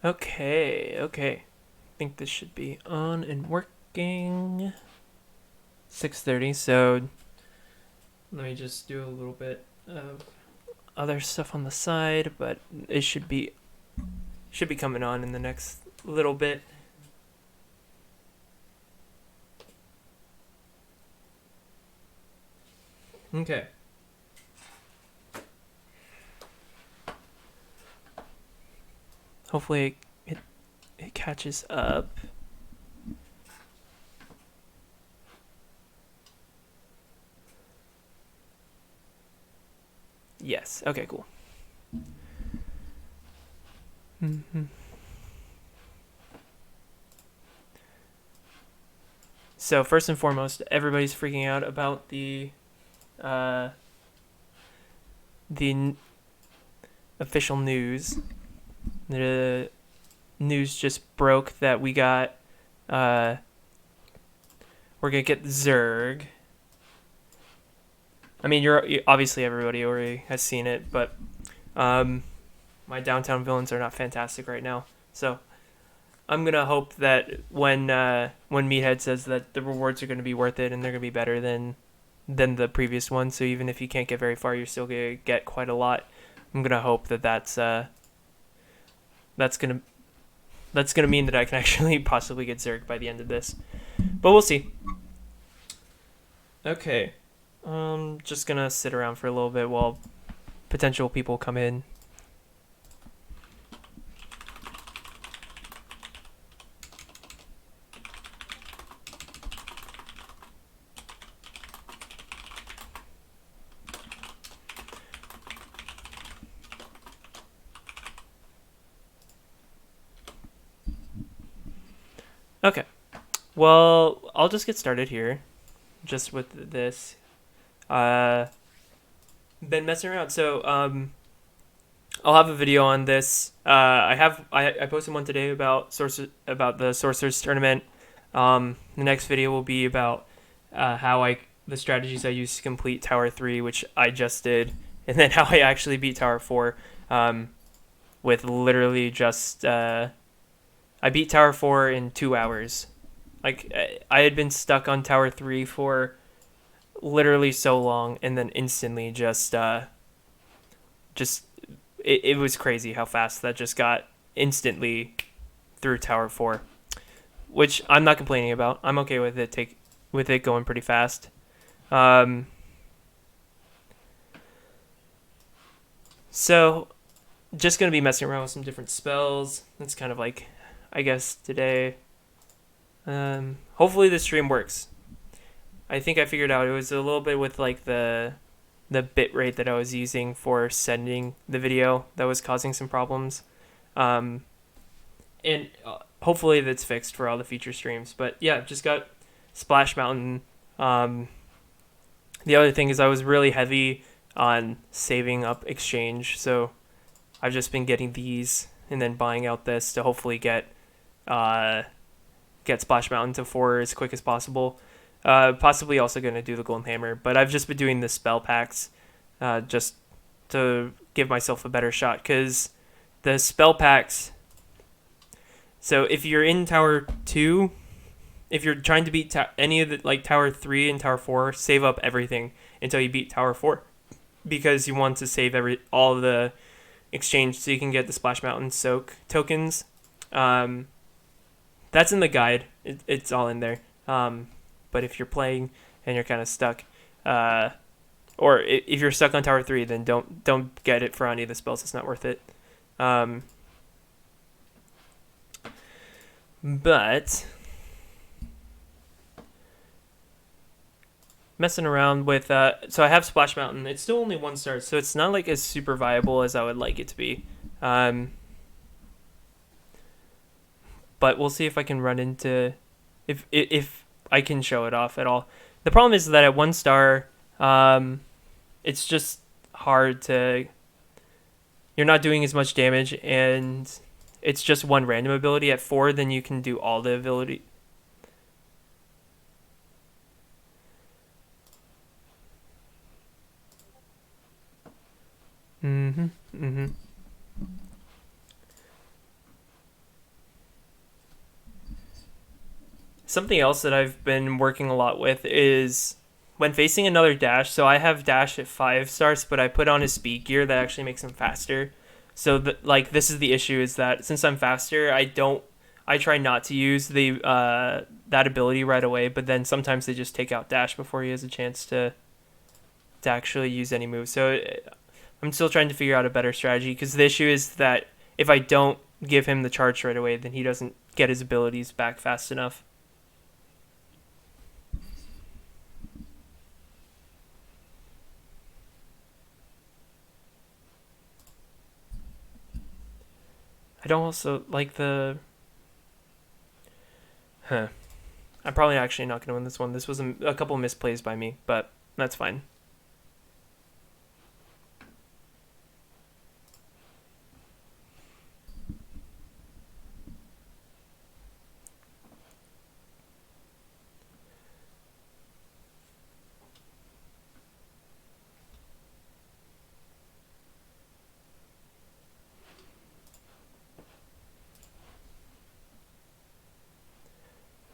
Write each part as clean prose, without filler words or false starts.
Okay, okay. I think this should be on and working. 6:30. So let me just do a little bit of other stuff on the side, but it should be coming on in the next little bit. Okay. Hopefully it catches up. Yes. Okay, cool. Mm-hmm. So first and foremost, everybody's freaking out about uh, the official news. The news just broke that uh, we're gonna get Zurg. I mean, obviously everybody already has seen it, but my downtown villains are not fantastic right now. So I'm gonna hope that when Meathead says that the rewards are gonna be worth it and they're gonna be better than the previous one, so even if you can't get very far, you're still gonna get quite a lot. I'm gonna hope that that's gonna mean that I can actually possibly get Zerg by the end of this, but we'll see. Okay, just gonna sit around for a little bit while potential people come in. Okay, well, I'll just get started here, just with this. Uh, been messing around, so I'll have a video on this. I posted one today about the sorcerers tournament. The next video will be about how the strategies I used to complete Tower 3, which I just did, and then how I actually beat Tower 4 with literally just I beat Tower 4 in 2 hours. Like I had been stuck on Tower 3 for literally so long, and then instantly just it was crazy how fast that just got instantly through Tower 4, which I'm not complaining about. I'm okay with it going pretty fast. Um, so just gonna be messing around with some different spells. That's kind of like, I guess today. Hopefully the stream works. I think I figured out it was a little bit with like the bit rate that I was using for sending the video that was causing some problems. Um, and hopefully that's fixed for all the future streams. But yeah, just got Splash Mountain. The other thing is I was really heavy on saving up exchange, so I've just been getting these and then buying out this to hopefully uh, get Splash Mountain to 4 as quick as possible. Possibly also going to do the Golden Hammer, but I've just been doing the spell packs just to give myself a better shot, because the spell packs. So if you're in Tower 2, if you're trying to beat any of the like Tower 3 and Tower 4, save up everything until you beat Tower 4, because you want to save all of the exchange so you can get the Splash Mountain soak tokens. That's in the guide. It's all in there. But if you're playing and you're kind of stuck, or if you're stuck on Tower 3, then don't get it for any of the spells. It's not worth it. But messing around with so I have Splash Mountain. It's still only 1 star, so it's not like as super viable as I would like it to be. But we'll see if I can run into if I can show it off at all. The problem is that at 1 star, it's just hard to. You're not doing as much damage, and it's just one random ability. At 4, then you can do all the ability. Mm-hmm. Mm-hmm. Something else that I've been working a lot with is when facing another dash. So I have dash at 5 stars, but I put on his speed gear that actually makes him faster. So like this is the issue, is that since I'm faster, I try not to use the that ability right away, but then sometimes they just take out dash before he has a chance to actually use any moves. So I'm still trying to figure out a better strategy, because the issue is that if I don't give him the charge right away, then he doesn't get his abilities back fast enough. I don't also like the... Huh. I'm probably actually not going to win this one. This was a couple misplays by me, but that's fine.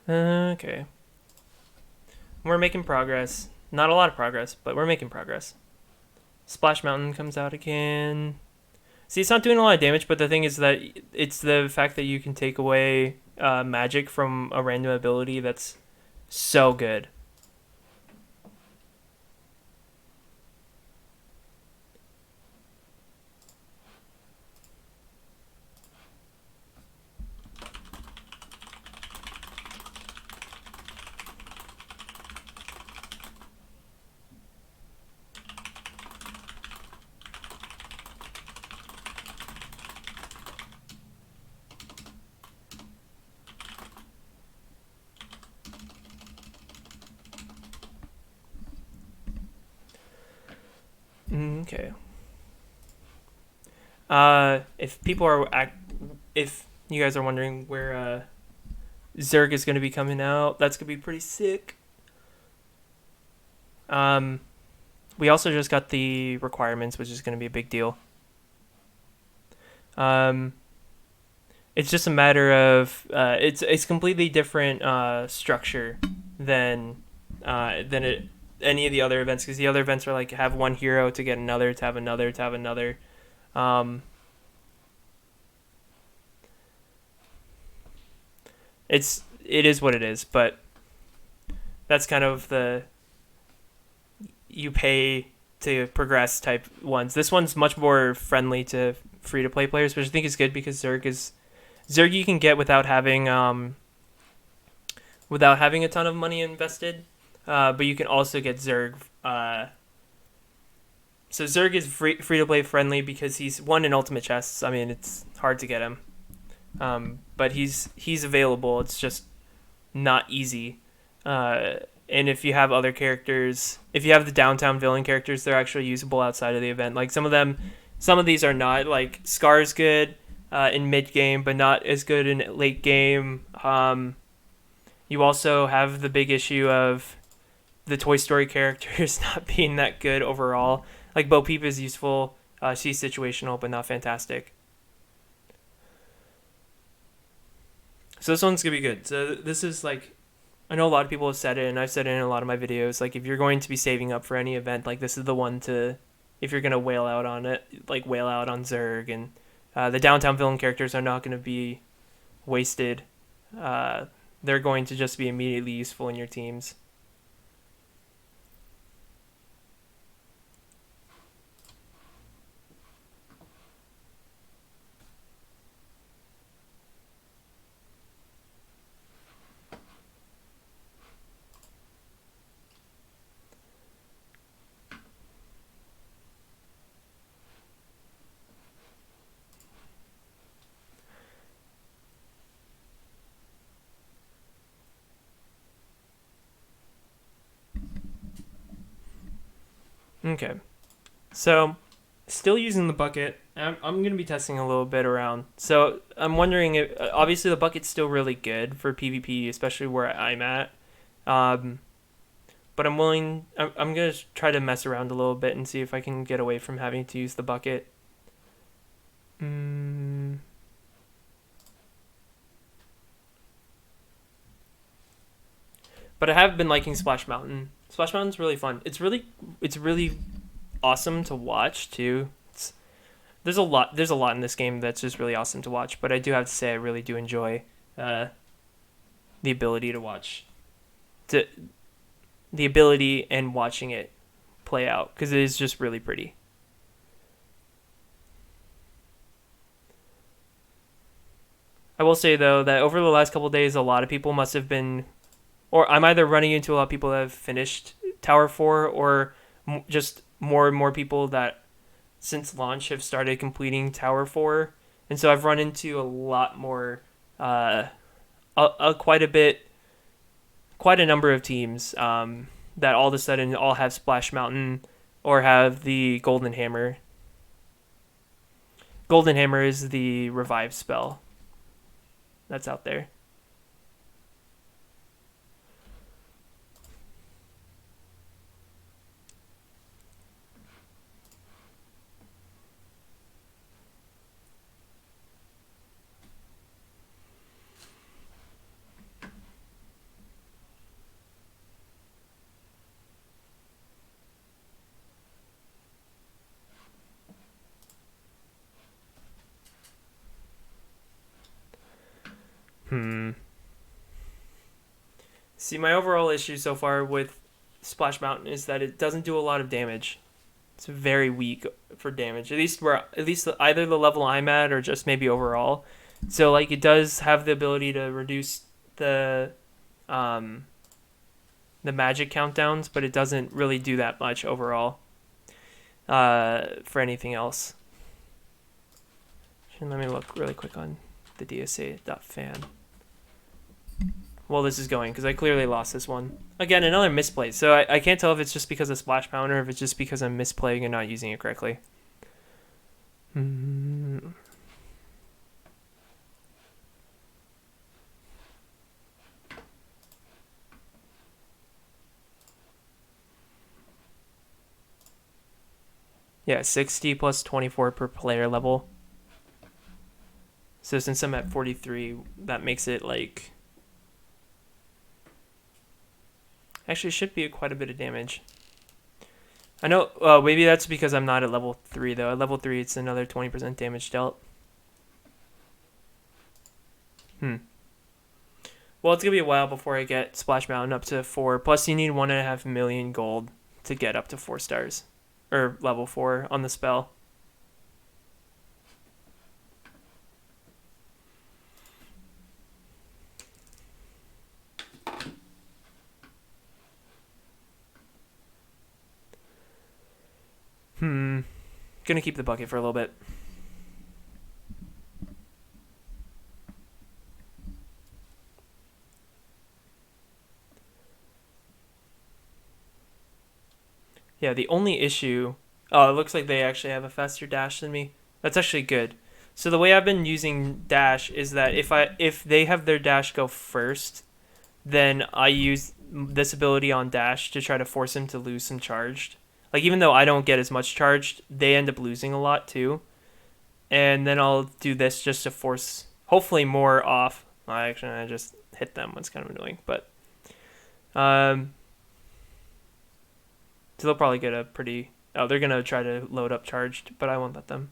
Okay. We're making progress. Not a lot of progress, but we're making progress. Splash Mountain comes out again. See, it's not doing a lot of damage, but the thing is that it's the fact that you can take away magic from a random ability that's so good. Okay. If you guys are wondering where Zurg is going to be coming out, that's going to be pretty sick. We also just got the requirements, which is going to be a big deal. It's just a matter of it's completely different structure than any of the other events, because the other events are like have one hero to get another, to have another, to have another. It is what it is, but that's kind of the you pay to progress type ones. This one's much more friendly to free to play players, which I think is good, because Zurg you can get without having a ton of money invested, but you can also get Zurg. So Zurg is free to play friendly because he's won in Ultimate Chests. I mean, it's hard to get him, but he's available. It's just not easy. And if you have other characters, if you have the downtown villain characters, they're actually usable outside of the event. Like some of these are not. Like Scar's good in mid game, but not as good in late game. You also have the big issue of the Toy Story characters not being that good overall. Like Bo Peep is useful. She's situational, but not fantastic. So this one's gonna be good. So this is like, I know a lot of people have said it, and I've said it in a lot of my videos. Like if you're going to be saving up for any event, like this is the one to, if you're gonna whale out on it, like whale out on Zurg, and the downtown villain characters are not gonna be wasted. They're going to just be immediately useful in your teams. Okay, so still using the bucket. I'm going to be testing a little bit around. So I'm wondering if, obviously the bucket's still really good for PvP, especially where I'm at. But I'm going to try to mess around a little bit and see if I can get away from having to use the bucket. But I have been liking Splash Mountain. Splash Mountain's really fun. It's really awesome to watch too. There's a lot in this game that's just really awesome to watch. But I do have to say I really do enjoy the ability to watch, to the ability and watching it play out because it is just really pretty. I will say though that over the last couple of days, a lot of people must have been, or I'm either running into a lot of people that have finished Tower 4 or just more and more people that since launch have started completing Tower 4. And so I've run into a lot more, quite a bit, quite a number of teams that all of a sudden all have Splash Mountain or have the Golden Hammer. Golden Hammer is the revive spell that's out there. See, my overall issue so far with Splash Mountain is that it doesn't do a lot of damage. It's very weak for damage. At least either the level I'm at or just maybe overall. So like it does have the ability to reduce um the magic countdowns, but it doesn't really do that much overall for anything else. Let me look really quick on the DSA.fan. Well, this is going because I clearly lost this one. Again, another misplay. So I can't tell if it's just because of Splash Mountain or if it's just because I'm misplaying and not using it correctly. Yeah, 60 plus 24 per player level. So since I'm at 43, that makes it like... Actually, it should be quite a bit of damage. I know, maybe that's because I'm not at level 3, though. At level 3, it's another 20% damage dealt. Well, it's going to be a while before I get Splash Mountain up to 4. Plus, you need 1.5 million gold to get up to 4 stars. Or level 4 on the spell. Gonna keep the bucket for a little bit. Yeah, the only issue... Oh, it looks like they actually have a faster dash than me. That's actually good. So the way I've been using dash is that if they have their dash go first, then I use this ability on dash to try to force him to lose some charged. Like, even though I don't get as much charged, they end up losing a lot, too. And then I'll do this just to force, hopefully, more off. Actually, I just hit them. It's kind of annoying, but... so they'll probably get a pretty... Oh, they're going to try to load up charged, but I won't let them.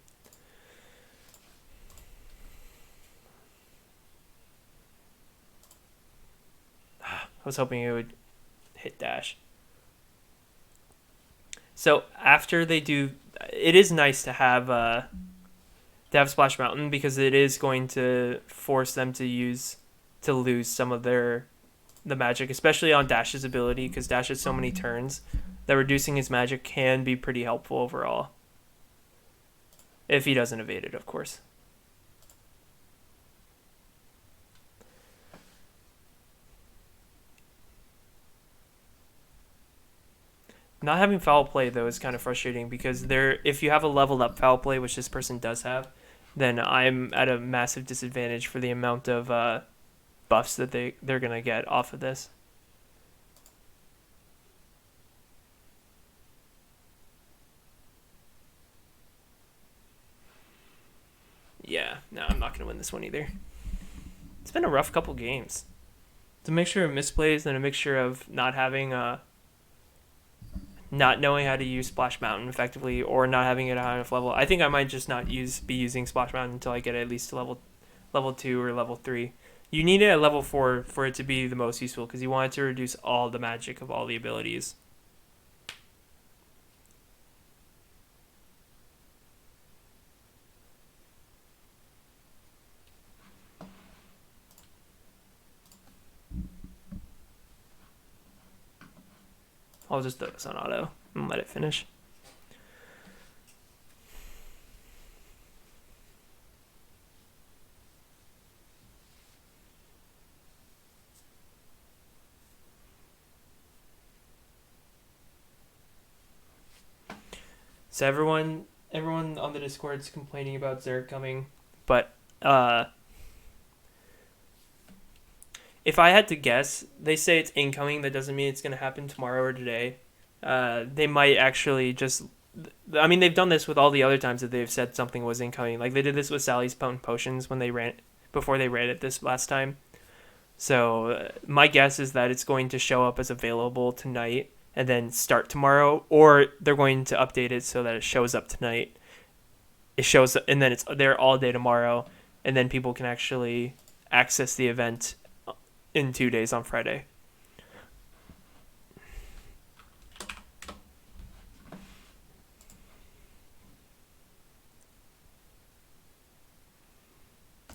I was hoping it would hit dash. So after they do, it is nice to have Splash Mountain because it is going to force them to lose some of the magic, especially on Dash's ability because Dash has so many turns that reducing his magic can be pretty helpful overall. If he doesn't evade it, of course. Not having foul play, though, is kind of frustrating because if you have a leveled up foul play, which this person does have, then I'm at a massive disadvantage for the amount of buffs that they're going to get off of this. Yeah, no, I'm not going to win this one either. It's been a rough couple games. It's a mixture of misplays and a mixture of not having not knowing how to use Splash Mountain effectively, or not having it at a high enough level. I think I might just not be using Splash Mountain until I get at least to level 2 or level 3. You need it at level 4 for it to be the most useful, because you want it to reduce all the magic of all the abilities. I'll just throw this on auto and let it finish. So everyone on the Discord's complaining about Zurg coming, but if I had to guess, they say it's incoming. That doesn't mean it's going to happen tomorrow or today. They might actually just... I mean, they've done this with all the other times that they've said something was incoming. Like, they did this with Sally's Potent Potions before they ran it this last time. So my guess is that it's going to show up as available tonight and then start tomorrow, or they're going to update it so that it shows up tonight. It shows up, and then it's there all day tomorrow, and then people can actually access the event in 2 days on Friday.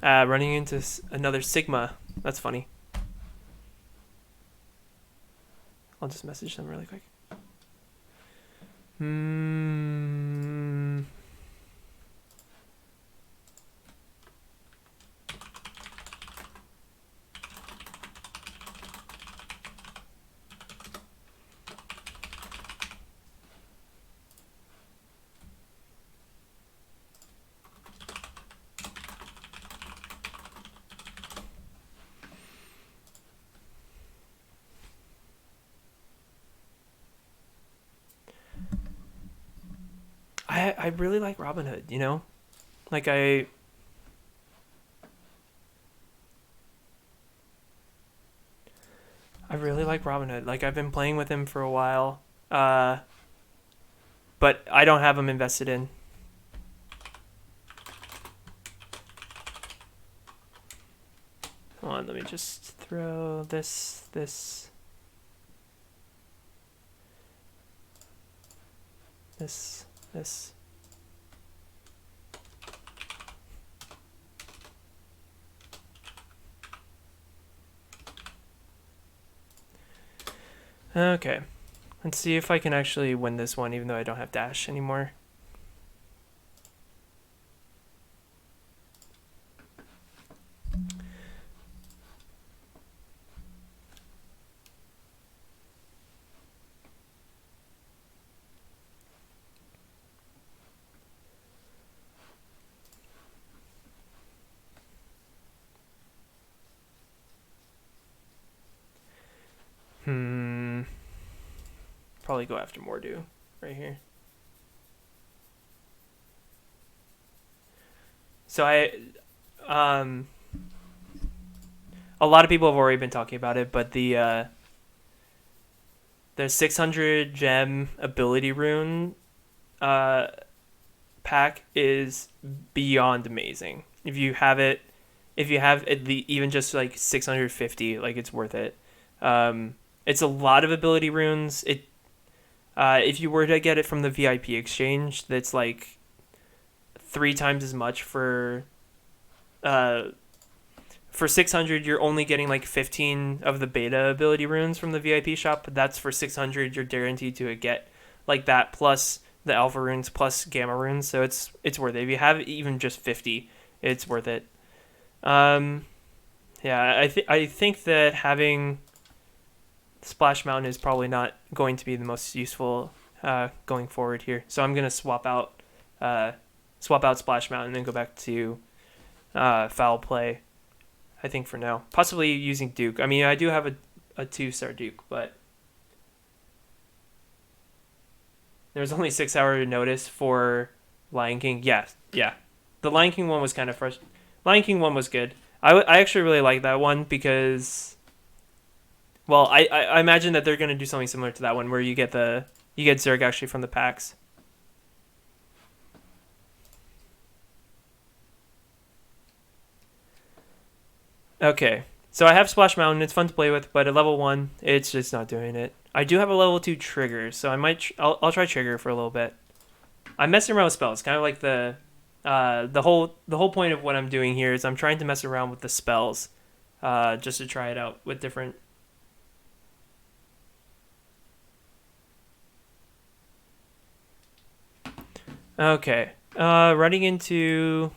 Running into another Sigma. That's funny. I'll just message them really quick. I really like Robin Hood, you know? Like, I really like Robin Hood. Like, I've been playing with him for a while, but I don't have him invested in. Hold on, let me just throw this. Okay. Let's see if I can actually win this one, even though I don't have dash anymore. Probably go after Mordu right here. So a lot of people have already been talking about it, but the 600 gem ability rune pack is beyond amazing. If you have even just like 650, like, it's worth it. It's a lot of ability runes. If you were to get it from the VIP exchange, that's like 3 times as much for 600. You're only getting like 15 of the beta ability runes from the VIP shop, but that's for 600. You're guaranteed to get like that, plus the alpha runes, plus gamma runes. So it's worth it. If you have even just 50, it's worth it. Yeah, I think that having Splash Mountain is probably not going to be the most useful going forward here. So I'm gonna swap out Splash Mountain and then go back to Foul Play, I think, for now. Possibly using Duke. I mean, I do have a 2-star Duke, but there's only 6 hour notice for Lion King. Yeah. The Lion King one was kind of fresh. Lion King one was good. I actually really like that one because Well, I imagine that they're gonna do something similar to that one, where you get Zurg actually from the packs. Okay, so I have Splash Mountain. It's fun to play with, but at level 1, it's just not doing it. I do have a level 2 trigger, so I'll try trigger for a little bit. I'm messing around with spells, kind of like the whole point of what I'm doing here is I'm trying to mess around with the spells, just to try it out with different. Okay, running into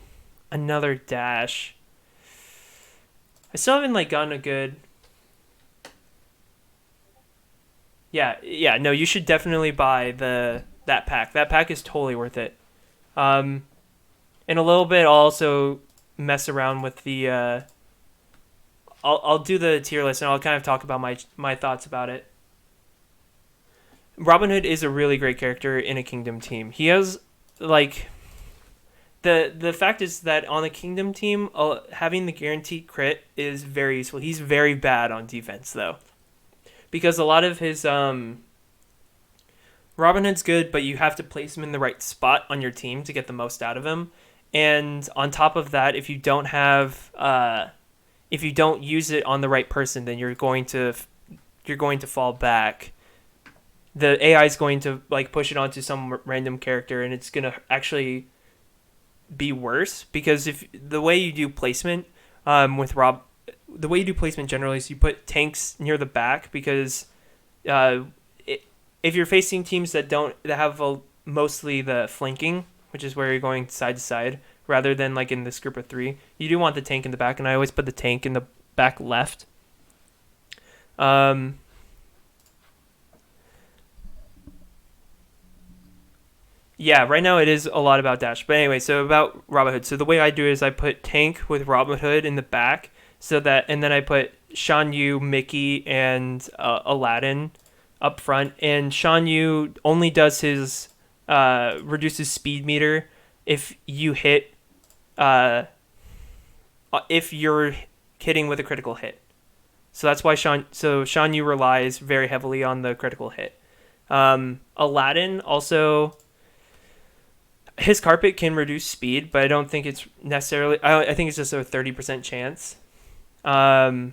another dash. I still haven't gotten a good. Yeah. No, you should definitely buy that pack. That pack is totally worth it. In a little bit, I'll also mess around with the. I'll do the tier list and I'll kind of talk about my thoughts about it. Robin Hood is a really great character in a Kingdom team. He has the fact is that on the Kingdom team, having the guaranteed crit is very useful. He's very bad on defense though, because a lot of his Robin Hood's good, but you have to place him in the right spot on your team to get the most out of him. And on top of that, if you don't use it on the right person, then you're going to fall back. The AI is going to push it onto some random character, and it's gonna actually be worse, because if the way you do placement the way you do placement generally is you put tanks near the back, because if you're facing teams that have mostly the flanking, which is where you're going side to side, rather than in this group of 3, you do want the tank in the back, and I always put the tank in the back left. Yeah, right now it is a lot about dash. But anyway, so about Robin Hood. So the way I do it is I put tank with Robin Hood in the back, and then I put Shan Yu, Mickey, and Aladdin up front. And Shan Yu only does his reduces speed meter if you hit if you're hitting with a critical hit. So that's why Shan Yu relies very heavily on the critical hit. Aladdin also, his carpet can reduce speed, but I don't think it's necessarily. I think it's just a 30% chance. I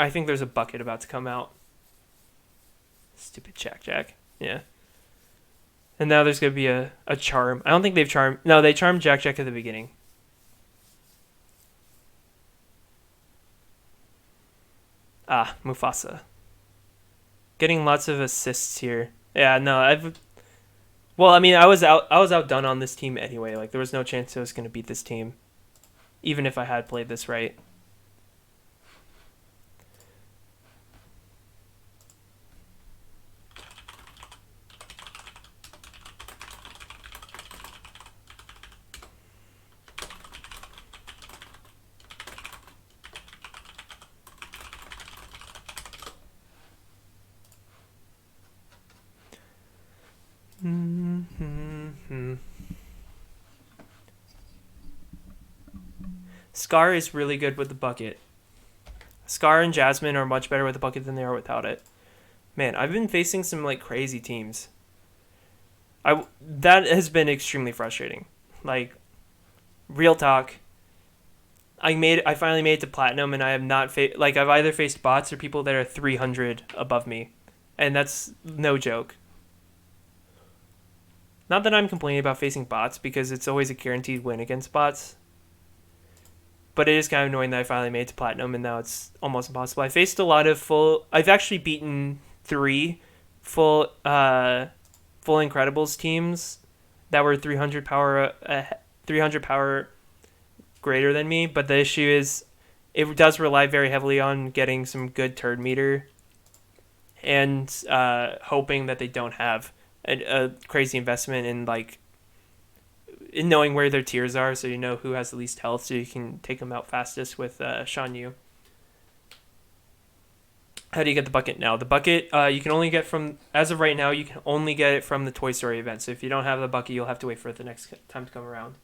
think there's a bucket about to come out. Stupid Jack. Yeah. And now there's gonna be a charm. I don't think they've charmed. No, they charmed Jack at the beginning. Mufasa. Getting lots of assists here. Yeah, no, I was outdone on this team anyway. There was no chance I was going to beat this team, even if I had played this right. Scar is really good with the bucket. Scar and Jasmine are much better with the bucket than they are without it. Man, I've been facing some crazy teams. That has been extremely frustrating. Real talk. I finally made it to platinum, and I have not I've either faced bots or people that are 300 above me, and that's no joke. Not that I'm complaining about facing bots, because it's always a guaranteed win against bots. But it is kind of annoying that I finally made it to platinum, and now it's almost impossible. I faced a lot of I've actually beaten 3 full Incredibles teams that were 300 power greater than me. But the issue is, it does rely very heavily on getting some good turn meter, and hoping that they don't have a crazy investment in in knowing where their tiers are, so you know who has the least health, so you can take them out fastest with Shan Yu. How do you get the bucket now? The bucket you can only get from, as of right now, you can only get it from the Toy Story event. So if you don't have the bucket, you'll have to wait for it the next time to come around.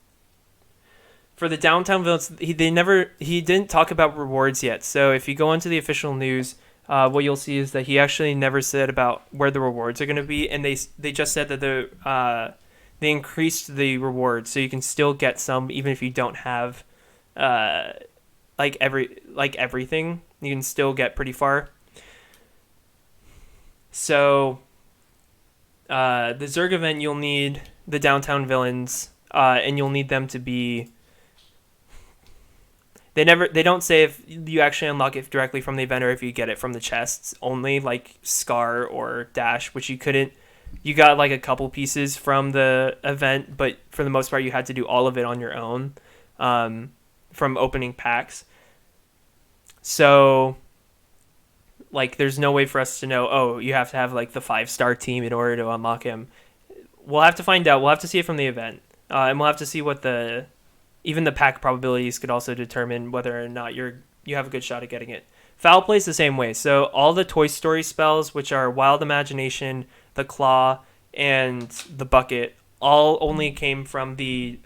for the downtown villains, he didn't talk about rewards yet. So if you go onto the official news, what you'll see is that he actually never said about where the rewards are going to be, and they just said that they increased the rewards, so you can still get some even if you don't have everything. You can still get pretty far. So the Zurg event, you'll need the downtown villains, and you'll need them to be. They don't say if you actually unlock it directly from the event or if you get it from the chests only, like Scar or Dash, which you couldn't. You got like a couple pieces from the event, but for the most part, you had to do all of it on your own, from opening packs. So, like, there's no way for us to know, oh, you have to have like the 5-star team in order to unlock him. We'll have to find out. We'll have to see it from the event, and we'll have to see what even the pack probabilities could also determine whether or not you have a good shot at getting it. Foul Play's the same way. So all the Toy Story spells, which are Wild Imagination, the Claw, and the Bucket, all only came from the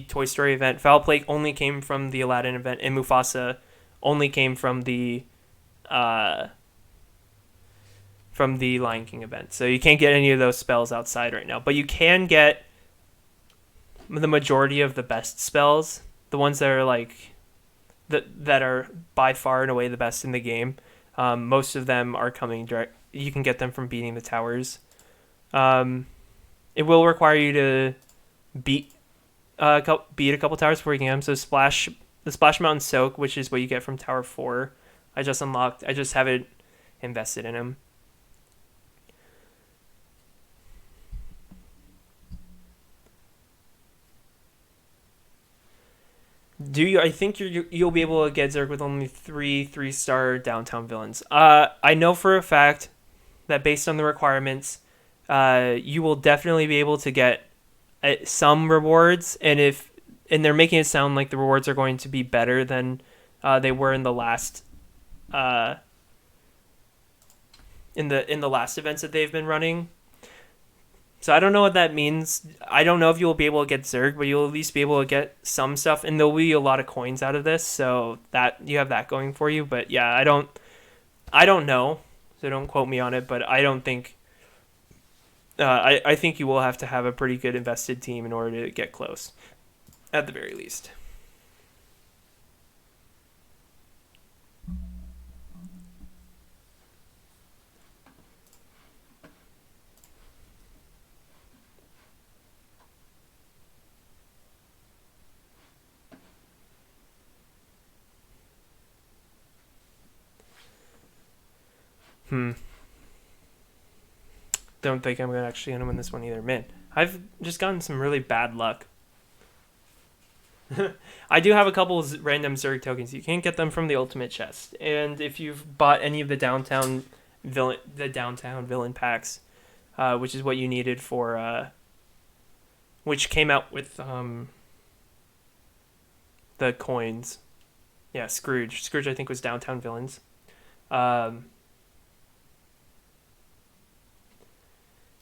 Toy Story event. Foul Play only came from the Aladdin event, and Mufasa only came from the Lion King event. So you can't get any of those spells outside right now, but you can get the majority of the best spells, the ones that are like that are by far and away the best in the game. Most of them are coming direct. You can get them from beating the towers. It will require you to beat a couple towers before you can get them. So the Splash Mountain Soak, which is what you get from Tower 4, I just unlocked. I just haven't invested in him. I think you'll be able to get Zurg with only 3-star downtown villains. I know for a fact that based on the requirements, you will definitely be able to get some rewards, and they're making it sound like the rewards are going to be better than they were in the last in the last events that they've been running. So I don't know what that means. I don't know if you'll be able to get Zurg, but you'll at least be able to get some stuff, and there'll be a lot of coins out of this, so that you have that going for you. But yeah, I don't know, so don't quote me on it. But I don't think. I think you will have to have a pretty good invested team in order to get close, at the very least. Don't think I'm actually gonna win this one either. Man, I've just gotten some really bad luck. I do have a couple of random Zurg tokens. You can't get them from the ultimate chest, and if you've bought any of the downtown villain packs, which is what you needed for, which came out with the coins. Yeah, Scrooge. Scrooge, I think, was downtown villains.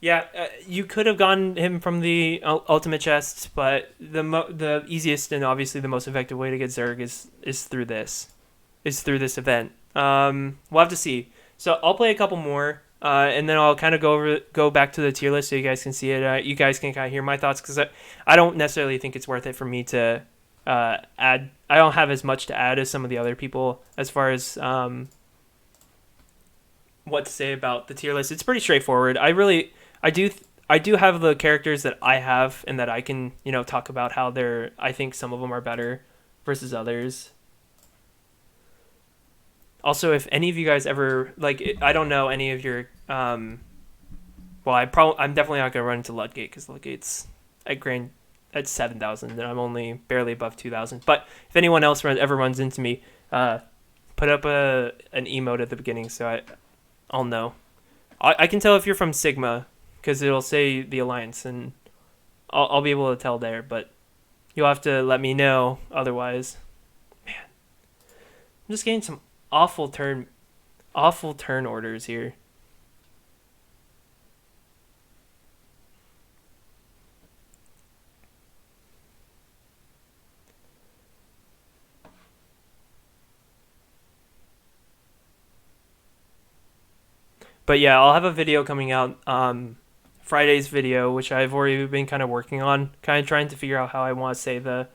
Yeah, you could have gotten him from the ultimate chest, but the easiest and obviously the most effective way to get Zurg is through this event. We'll have to see. So I'll play a couple more, and then I'll kind of go back to the tier list so you guys can see it. You guys can kind of hear my thoughts, because I don't necessarily think it's worth it for me to add. I don't have as much to add as some of the other people as far as what to say about the tier list. It's pretty straightforward. I do have the characters that I have and that I can, talk about how I think some of them are better versus others. Also, if any of you guys ever, I don't know any of your, I'm definitely not going to run into Ludgate, because Ludgate's at 7,000 and I'm only barely above 2,000. But if anyone else ever runs into me, put up an emote at the beginning so I'll know. I can tell if you're from Sigma, because it'll say the Alliance, and I'll be able to tell there, but you'll have to let me know otherwise. Man, I'm just getting some awful turn orders here. But yeah, I'll have a video coming out, Friday's video, which I've already been kind of working on, kind of trying to figure out how I want to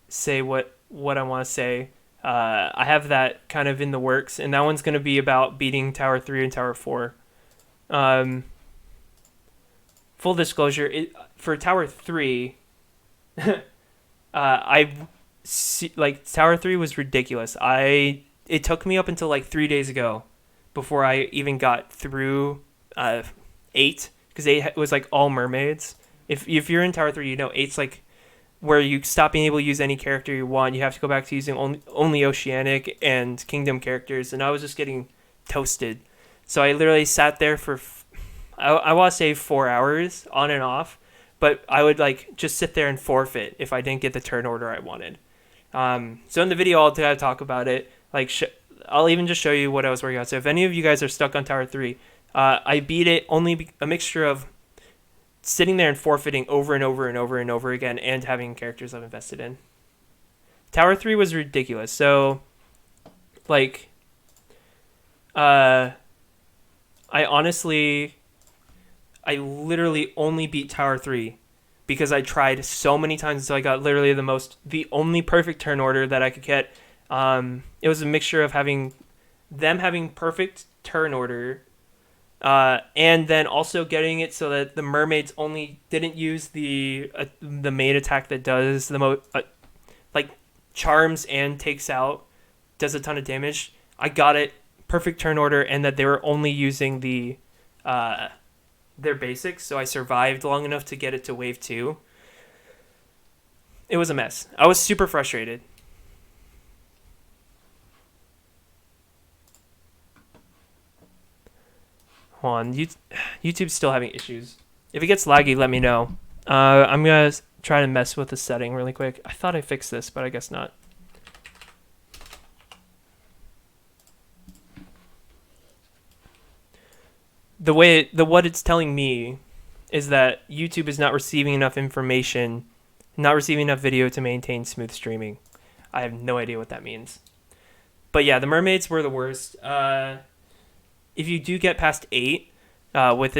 say what I want to say. I have that kind of in the works, and that one's going to be about beating Tower 3 and Tower 4. Full disclosure, for Tower 3, Tower 3 was ridiculous. It took me up until like 3 days ago before I even got through 8, because 8 was like all mermaids. If you're in Tower 3, you know 8's like where you stop being able to use any character you want. You have to go back to using only Oceanic and Kingdom characters, and I was just getting toasted. So I literally sat there for, I want to say 4 hours on and off, but I would like just sit there and forfeit if I didn't get the turn order I wanted. So in the video, I'll talk about it. Like, I'll even just show you what I was working on. So if any of you guys are stuck on Tower 3, I beat it only a mixture of sitting there and forfeiting over and over and over and over again, and having characters I've invested in. Tower 3 was ridiculous. So, like, I literally only beat Tower 3 because I tried so many times until I got literally the only perfect turn order that I could get. It was a mixture of having perfect turn order, and then also getting it so that the mermaids only didn't use the main attack that does the most, like charms and does a ton of damage. I got it perfect turn order, and that they were only using their basics, so I survived long enough to get it to wave 2. It was a mess. I was super frustrated. Hold on, YouTube's still having issues. If it gets laggy, let me know. I'm gonna try to mess with the setting really quick. I thought I fixed this, but I guess not. What it's telling me is that YouTube is not receiving enough information, not receiving enough video to maintain smooth streaming. I have no idea what that means. But yeah, the mermaids were the worst. If you do get past 8, with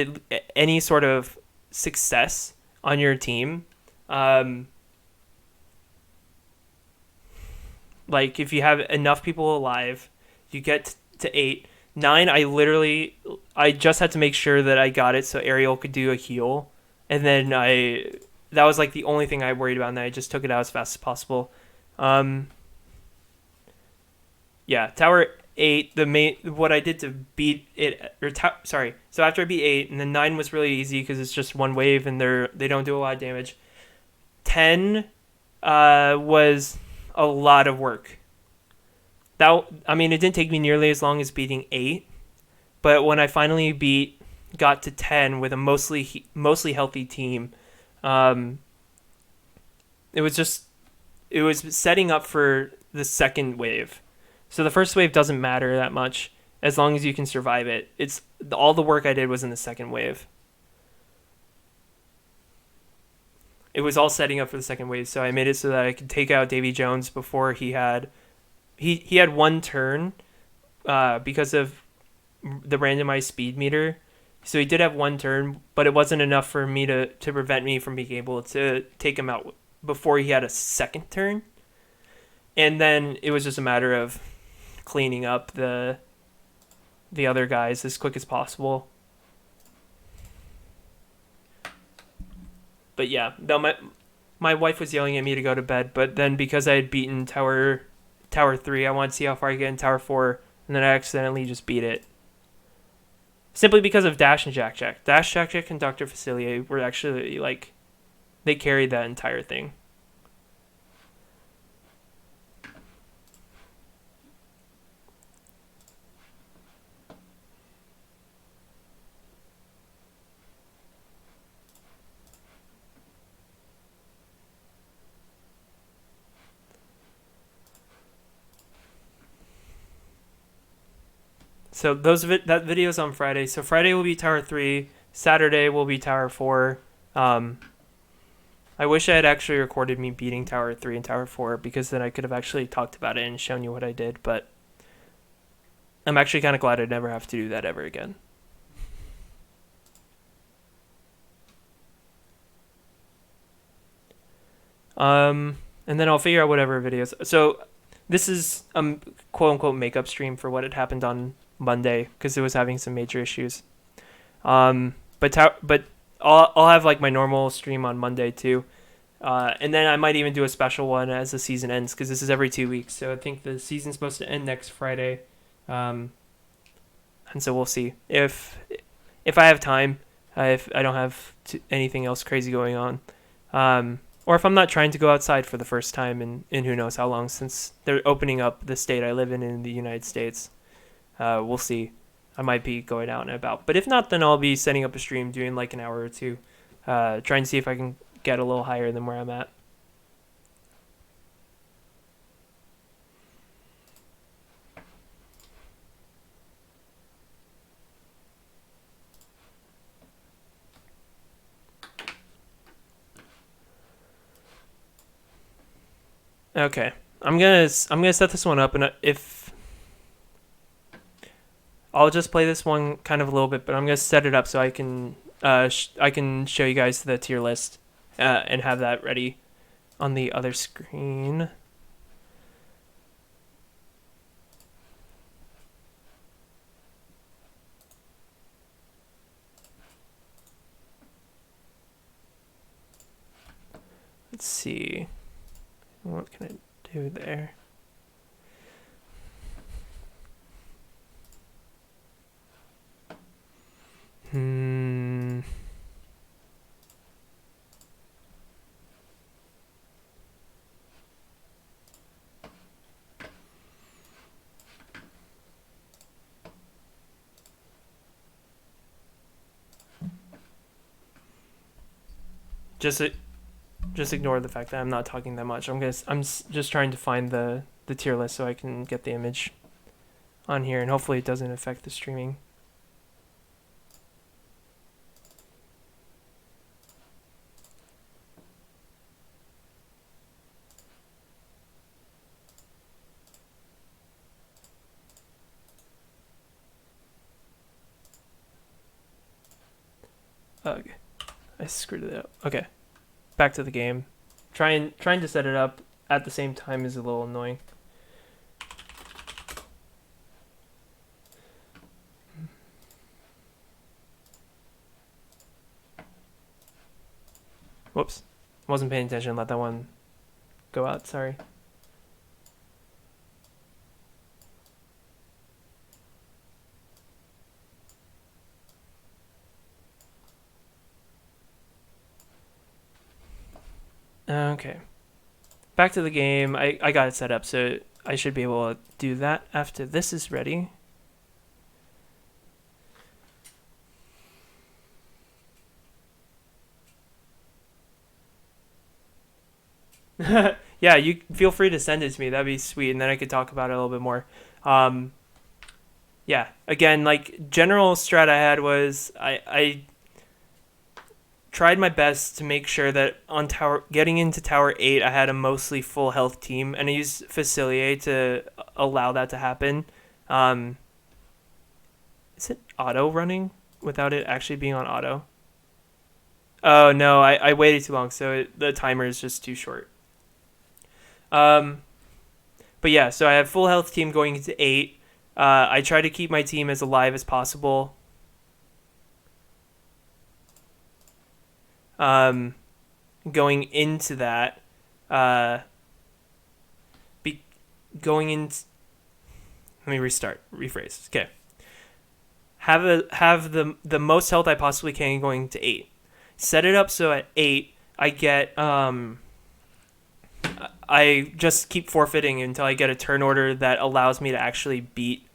any sort of success on your team, like if you have enough people alive, you get to 8. 9, I just had to make sure that I got it so Ariel could do a heal, and then that was like the only thing I worried about, and I just took it out as fast as possible. Yeah, Tower 8, what I did to beat it, so after I beat 8, and then 9 was really easy because it's just one wave and they don't do a lot of damage. 10 was a lot of work. It didn't take me nearly as long as beating 8, but when I finally got to 10 with a mostly healthy team, it was setting up for the second wave. So the first wave doesn't matter that much as long as you can survive it. It's all the work I did was in the second wave. It was all setting up for the second wave, so I made it so that I could take out Davy Jones before he had one turn, because of the randomized speed meter. So he did have one turn, but it wasn't enough for me to prevent me from being able to take him out before he had a second turn. And then it was just a matter of cleaning up the other guys as quick as possible. But yeah, no, my wife was yelling at me to go to bed, but then because I had beaten Tower 3, I wanted to see how far I get in Tower 4, and then I accidentally just beat it. Simply because of Dash and Jack Jack. Dash, Jack Jack, and Dr. Facilier were actually, like, they carried that entire thing. So that video's on Friday. So Friday will be Tower 3. Saturday will be Tower 4. I wish I had actually recorded me beating Tower 3 and Tower 4, because then I could have actually talked about it and shown you what I did. But I'm actually kind of glad I'd never have to do that ever again. And then I'll figure out whatever videos. So this is quote unquote makeup stream for what had happened on Monday because it was having some major issues. But I'll have like my normal stream on Monday too. And then I might even do a special one as the season ends because this is every 2 weeks. So I think the season's supposed to end next Friday. And so we'll see if I have time, if I don't have anything else crazy going on, or if I'm not trying to go outside for the first time in who knows how long since they're opening up the state I live in the United States. We'll see. I might be going out and about, but if not, then I'll be setting up a stream, doing like an hour or two, trying to see if I can get a little higher than where I'm at. Okay, I'm gonna set this one up, and if I'll just play this one kind of a little bit, but I'm gonna set it up so I can I can show you guys the tier list and have that ready on the other screen. Let's see. What can I do there? Just ignore the fact that I'm not talking that much. I'm just trying to find the tier list so I can get the image on here, and hopefully it doesn't affect the streaming. Ugh, I screwed it up. Okay, back to the game. Trying to set it up at the same time is a little annoying. Whoops, wasn't paying attention. Let that one go out. Sorry. Okay, back to the game. I got it set up, so I should be able to do that after this is ready. Yeah, you feel free to send it to me. That'd be sweet, and then I could talk about it a little bit more. Yeah, again, like general strat I had was I tried my best to make sure that on getting into Tower 8, I had a mostly full health team, and I used Facilier to allow that to happen. Is it auto running without it actually being on auto? Oh, no, I waited too long, so the timer is just too short. But yeah, so I have full health team going into 8. I try to keep my team as alive as possible. Going into that, going in. Let me rephrase. Okay. Have the most health I possibly can going to 8. Set it up so at 8 I get I just keep forfeiting until I get a turn order that allows me to actually beat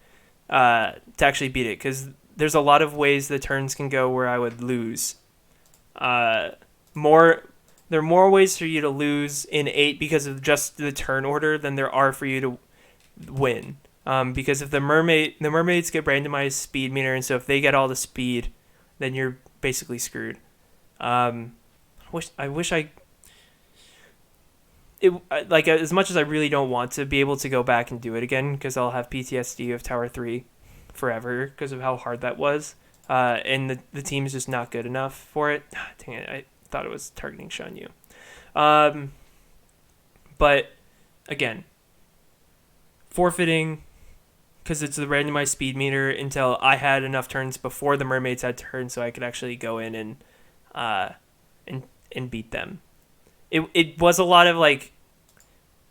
it, because there's a lot of ways the turns can go where I would lose. There are more ways for you to lose in 8 because of just the turn order than there are for you to win. Because if the mermaids get randomized speed meter, and so if they get all the speed, then you're basically screwed. I wish like as much as I really don't want to be able to go back and do it again, because I'll have PTSD of Tower 3 forever because of how hard that was. And the team is just not good enough for it. Dang it, I thought it was targeting Shan Yu. But again, forfeiting because it's the randomized speed meter until I had enough turns before the mermaids had turns, so I could actually go in and beat them. It was a lot of like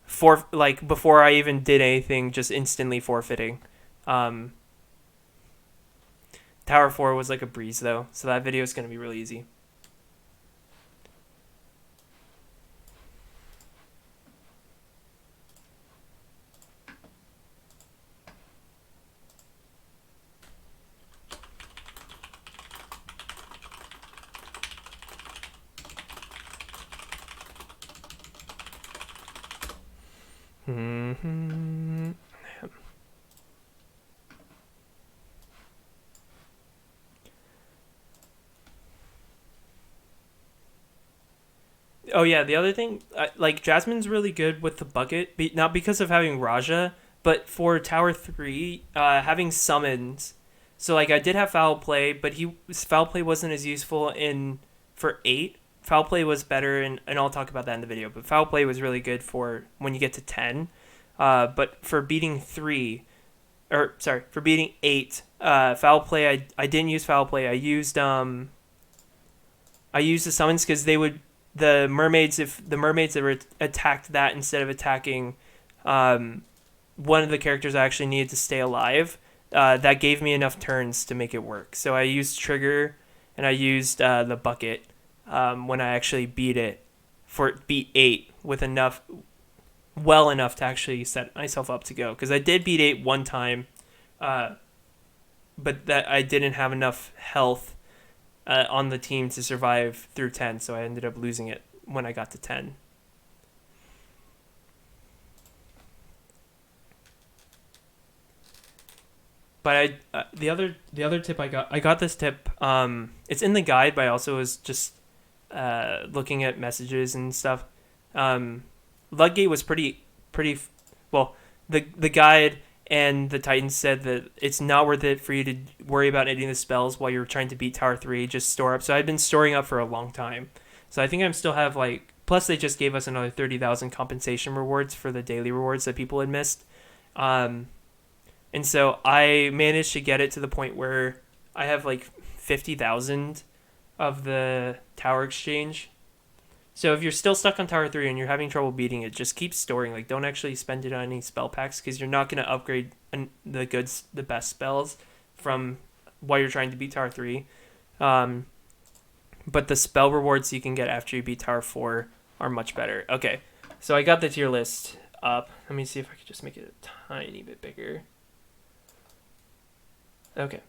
before I even did anything, just instantly forfeiting. Tower 4 was like a breeze though, so that video is gonna be really easy. Mm-hmm. Oh yeah, the other thing, like Jasmine's really good with the bucket, not because of having Raja, but for Tower 3, having summons. So like I did have foul play, but foul play wasn't as useful in for 8. Foul play was better, and I'll talk about that in the video. But foul play was really good for when you get to 10. But for beating 3, or sorry, for beating 8, foul play, I didn't use foul play. I used the summons because the mermaids, if the mermaids ever attacked that instead of attacking one of the characters I actually needed to stay alive, that gave me enough turns to make it work. So I used trigger and I used the bucket when I actually beat 8 with well enough to actually set myself up to go. Because I did beat 8 one time, but that I didn't have enough health on the team to survive through 10, so I ended up losing it when I got to 10. But the other tip I got this tip. It's in the guide, but I also was just looking at messages and stuff. Ludgate was pretty well. The guide and the Titans said that it's not worth it for you to worry about any of the spells while you're trying to beat Tower 3. Just store up. So I've been storing up for a long time. So I think I still have like. Plus, they just gave us another 30,000 compensation rewards for the daily rewards that people had missed. And so I managed to get it to the point where I have like 50,000 of the Tower Exchange. So if you're still stuck on Tower 3 and you're having trouble beating it, just keep storing. Like, don't actually spend it on any spell packs because you're not going to upgrade the best spells from while you're trying to beat Tower 3. But the spell rewards you can get after you beat Tower 4 are much better. Okay, so I got the tier list up. Let me see if I could just make it a tiny bit bigger. Okay.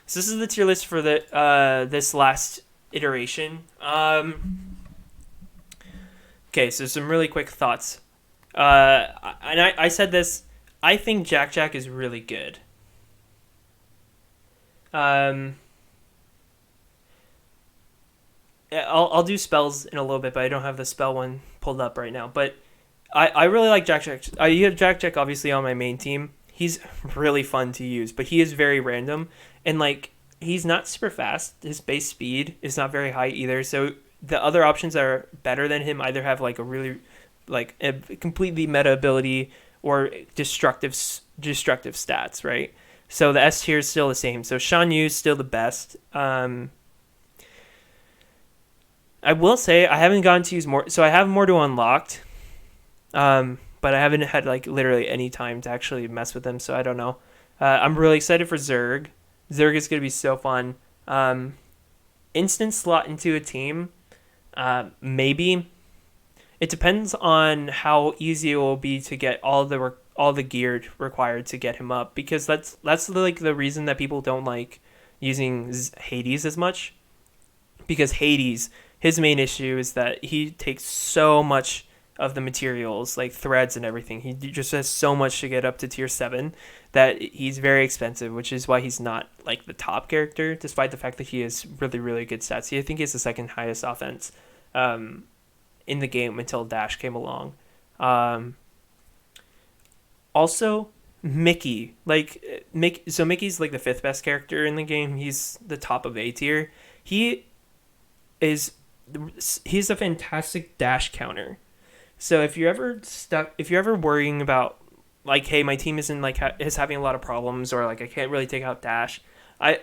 So this is the tier list for this last iteration. Okay, so some really quick thoughts. And I said this. I think Jack is really good. I'll do spells in a little bit, but I don't have the spell one pulled up right now. But I really like Jack. You have Jack obviously on my main team. He's really fun to use, but he is very random. And like he's not super fast. His base speed is not very high either. So the other options that are better than him either have like a completely meta ability or destructive stats, right? So the S tier is still the same. So Shan Yu is still the best. I will say I haven't gotten to use more. So I have more to unlocked, but I haven't had like literally any time to actually mess with them. So I don't know. I'm really excited for Zurg. Zurg is going to be so fun. Instant slot into a team. Maybe it depends on how easy it will be to get all the gear required to get him up, because that's like the reason that people don't like using Hades as much, because Hades, his main issue is that he takes so much of the materials, like threads and everything. He just has so much to get up to tier 7 that he's very expensive, which is why he's not like the top character, despite the fact that he has really, really good stats. I think he has the second highest offense in the game until Dash came along. Also, Mickey. So Mickey's like the 5th best character in the game. He's the top of A tier. He's a fantastic dash counter. So if you're ever stuck, if you're ever worrying about like, hey, my team isn't like is having a lot of problems, or like I can't really take out Dash, I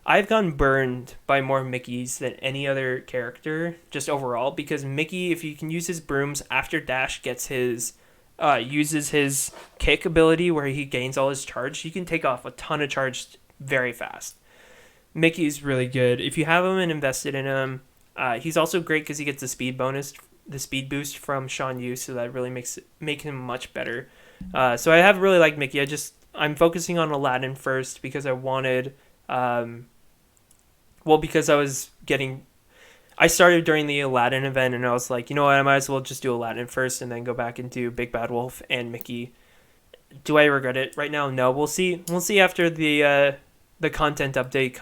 I've gotten burned by more Mickeys than any other character just overall, because Mickey, if you can use his brooms after Dash gets his uses his kick ability where he gains all his charge, he can take off a ton of charge very fast. Mickey's really good if you have him and invested in him. He's also great because he gets the speed bonus, the speed boost from Shan Yu, so that really make him much better. So I have really liked Mickey. I'm focusing on Aladdin first because I wanted, because I started during the Aladdin event and I was like, you know what, I might as well just do Aladdin first and then go back and do Big Bad Wolf and Mickey. Do I regret it right now? No. We'll see. We'll see after the content update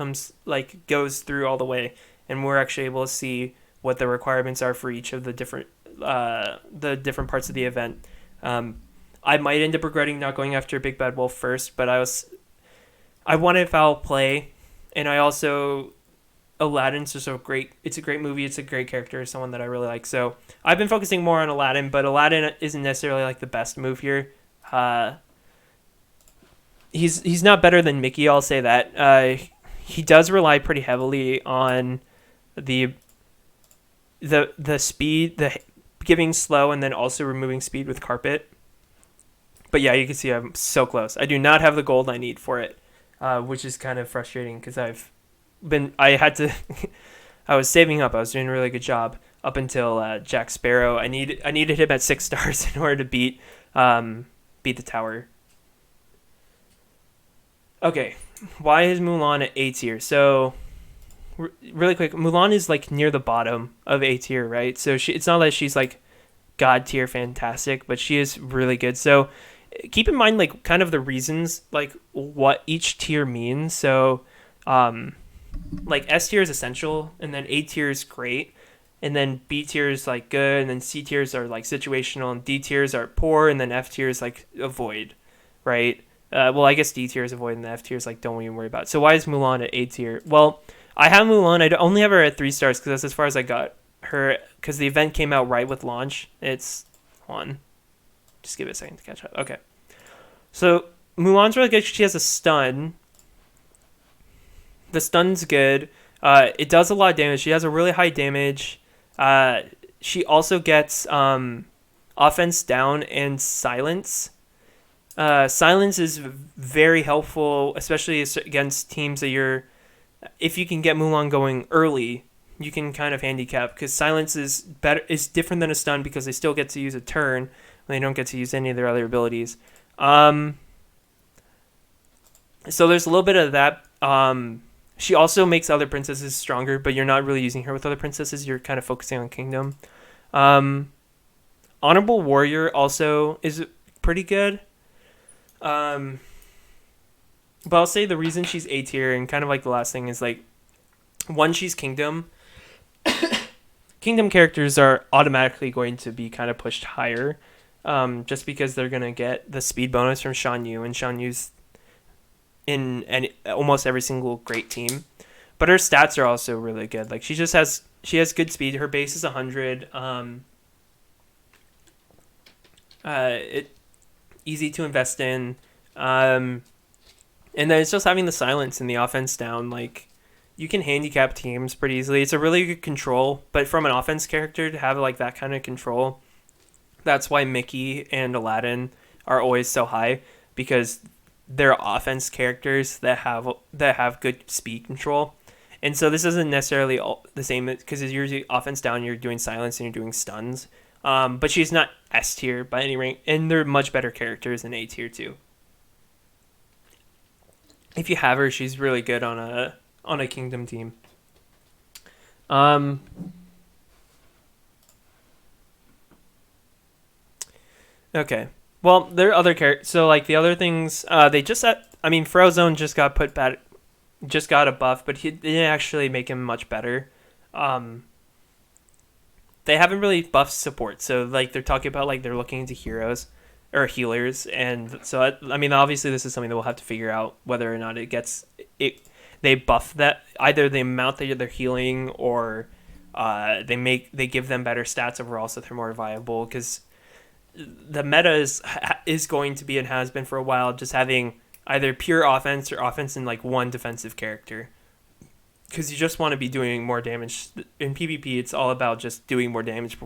goes through all the way, and we're actually able to see what the requirements are for each of the different parts of the event. I might end up regretting not going after Big Bad Wolf first, but I wanted foul play, and I also Aladdin's just great. It's a great movie. It's a great character. Someone that I really like. So I've been focusing more on Aladdin, but Aladdin isn't necessarily like the best move here. He's not better than Mickey. I'll say that. He does rely pretty heavily on the speed, the giving slow, and then also removing speed with carpet. But yeah, you can see I'm so close. I do not have the gold I need for it, which is kind of frustrating because I was saving up. I was doing a really good job up until Jack Sparrow. I needed him at 6 stars in order to beat the tower. Okay, why is Mulan at A tier? So, really quick, Mulan is like near the bottom of A tier, right? So it's not that she's like God tier fantastic, but she is really good. So keep in mind like kind of the reasons, like what each tier means. So like S tier is essential, and then A tier is great, and then B tier is like good, and then C tiers are like situational, and D tiers are poor, and then F tier is like avoid, right? Well, I guess D tier is avoid, and the F tier is like don't even worry about it. So why is Mulan at A tier? Well, I have Mulan. I only have her at 3 stars because that's as far as I got her, because the event came out right with launch. It's on. Just give it a second to catch up. Okay. So Mulan's really good. She has a stun. The stun's good. It does a lot of damage. She has a really high damage. She also gets offense down and silence. Silence is very helpful, especially against teams that if you can get Mulan going early, you can kind of handicap, because silence is different than a stun because they still get to use a turn when they don't get to use any of their other abilities. So there's a little bit of that. She also makes other princesses stronger, but you're not really using her with other princesses. You're kind of focusing on Kingdom. Honorable Warrior also is pretty good. But I'll say the reason she's A tier, and kind of like the last thing, is like, one, she's Kingdom. Kingdom characters are automatically going to be kind of pushed higher, just because they're going to get the speed bonus from Shan Yu, and Shan Yu's in almost every single great team. But her stats are also really good. Like she has good speed. Her base is 100. Easy to invest in. And then it's just having the silence and the offense down. Like you can handicap teams pretty easily. It's a really good control, but from an offense character to have like that kind of control, that's why Mickey and Aladdin are always so high, because they're offense characters that have good speed control. And so this isn't necessarily the same, because it's usually offense down, you're doing silence and you're doing stuns. But she's not S tier by any rank, and they're much better characters than A tier too. If you have her, she's really good on a Kingdom team. Okay. Well, there are other characters. So like the other things, Frozone just got a buff, but they didn't actually make him much better. They haven't really buffed support, so like they're talking about like they're looking into heroes or healers, and so obviously this is something that we'll have to figure out whether or not they buff that, either the amount that they're healing, or they give them better stats overall so they're more viable, because the meta is going to be and has been for a while just having either pure offense or offense in like one defensive character, because you just want to be doing more damage in PvP. It's all about just doing more damage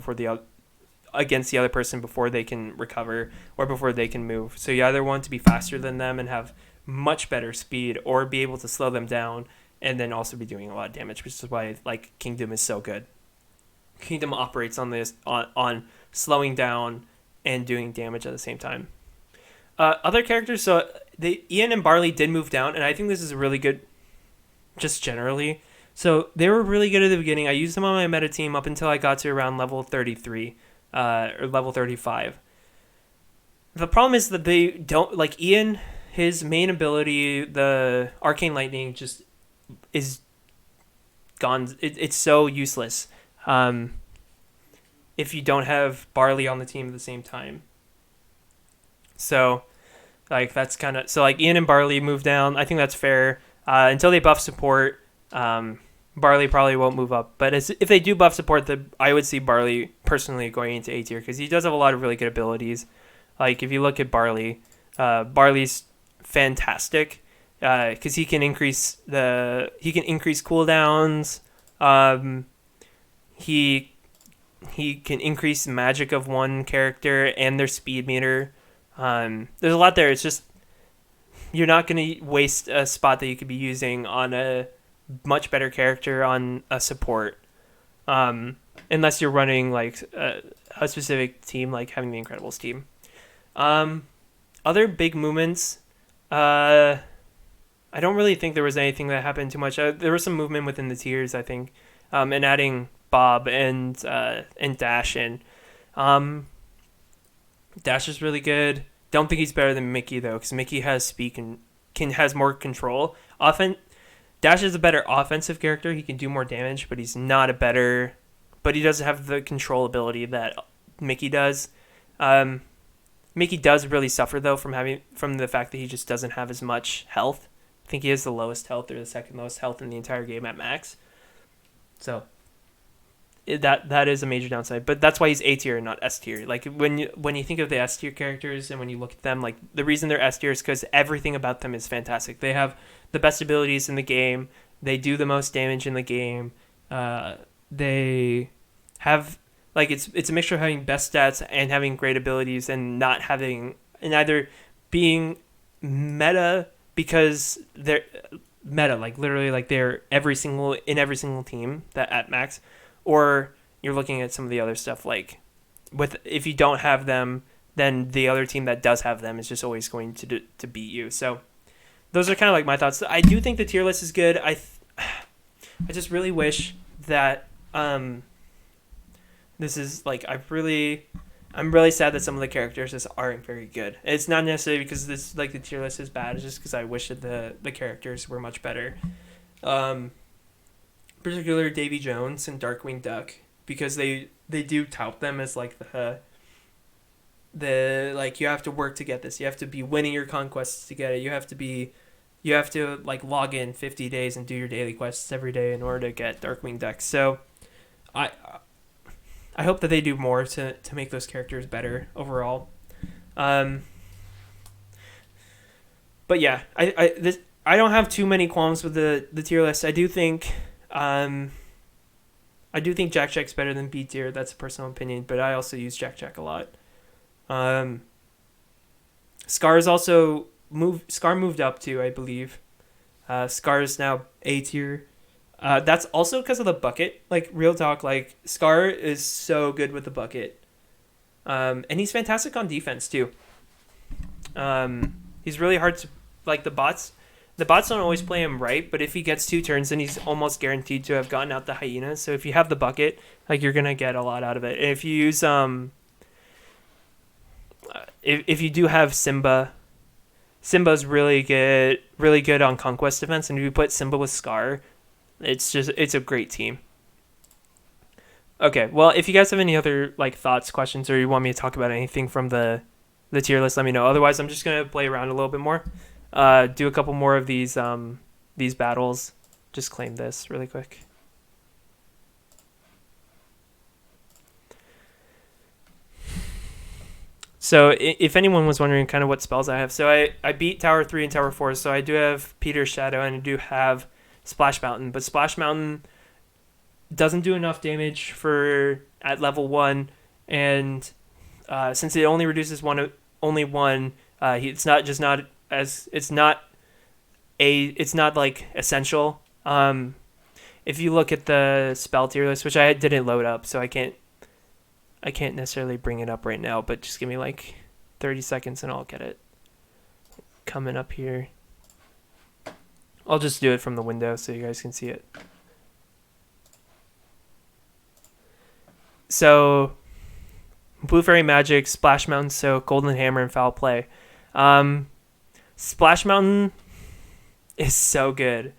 against the other person before they can recover or before they can move. So you either want to be faster than them and have much better speed, or be able to slow them down and then also be doing a lot of damage, which is why like Kingdom is so good. Kingdom operates on this on slowing down and doing damage at the same time. Other characters, so Ian and Barley did move down, and I think this is really good just generally. So they were really good at the beginning. I used them on my meta team up until I got to around level 33 or level 35. The problem is that they don't, like Ian, his main ability, the Arcane Lightning, just is gone. It's so useless if you don't have Barley on the team at the same time. So, like, that's kind of... So, like, Ian and Barley move down. I think that's fair. Until they buff support, Barley probably won't move up. But if they do buff support, I would see Barley personally going into A tier, because he does have a lot of really good abilities. Like, if you look at Barley, Barley's fantastic, because he can increase cooldowns. He can increase magic of one character and their speed meter. There's a lot there. It's just you're not going to waste a spot that you could be using on a much better character on a support, unless you're running like a specific team, like having the Incredibles team. Other big movements, I don't really think there was anything that happened too much. There was some movement within the tiers, I think, and adding Bob and Dash in. Dash is really good. Don't think he's better than Mickey though, because Mickey has speed and has more control. Dash is a better offensive character. He can do more damage, but he's not a better. But he doesn't have the control ability that Mickey does. Mickey does really suffer though from the fact that he just doesn't have as much health. I think he has the lowest health or the second lowest health in the entire game at max. So that is a major downside, but that's why he's A tier and not S tier. Like when you think of the S tier characters and when you look at them, like the reason they're S tier is because everything about them is fantastic. They have the best abilities in the game. They do the most damage in the game. They have like it's a mixture of having best stats and having great abilities, and not having, and either being meta because they're meta, like literally like they're every single team that at max. Or you're looking at some of the other stuff, like if you don't have them, then the other team that does have them is just always going to beat you. So those are kind of like my thoughts. I do think the tier list is good. I just really wish that this is like I'm really sad that some of the characters just aren't very good. It's not necessarily because this like the tier list is bad. It's just because I wish that the characters were much better. Particularly Davy Jones and Darkwing Duck, because they do tout them as like the like you have to work to get this. You have to be winning your conquests to get it. You have to like log in 50 days and do your daily quests every day in order to get Darkwing Duck. So I hope that they do more to make those characters better overall. But yeah, I don't have too many qualms with the tier list. I do think Jack Jack's better than B tier. That's a personal opinion, but I also use Jack Jack a lot. Scar moved up too, I believe. Scar is now A tier. That's also because of the bucket. Like real talk, like Scar is so good with the bucket. And he's fantastic on defense too. He's really hard to, like the bots don't always play him right, but if he gets 2 turns, then he's almost guaranteed to have gotten out the hyenas. So if you have the bucket, like you're gonna get a lot out of it. And if you use if you do have Simba's really good on conquest defense, and if you put Simba with Scar, it's a great team. Okay, well, if you guys have any other like thoughts, questions, or you want me to talk about anything from the tier list, let me know. Otherwise, I'm just gonna play around a little bit more. Do a couple more of these battles. Just claim this really quick. So if anyone was wondering kind of what spells I have, so I beat Tower 3 and Tower 4, so I do have Peter's Shadow and I do have Splash Mountain, but Splash Mountain doesn't do enough damage for at level 1, and since it only reduces only one, it's not like essential. If you look at the spell tier list, which I didn't load up, so I can't necessarily bring it up right now, but just give me like 30 seconds and I'll get it coming up here. I'll just do it from the window so you guys can see it. So, Blue Fairy Magic, Splash Mountain Soak, Golden Hammer, and Foul Play. Splash Mountain is so good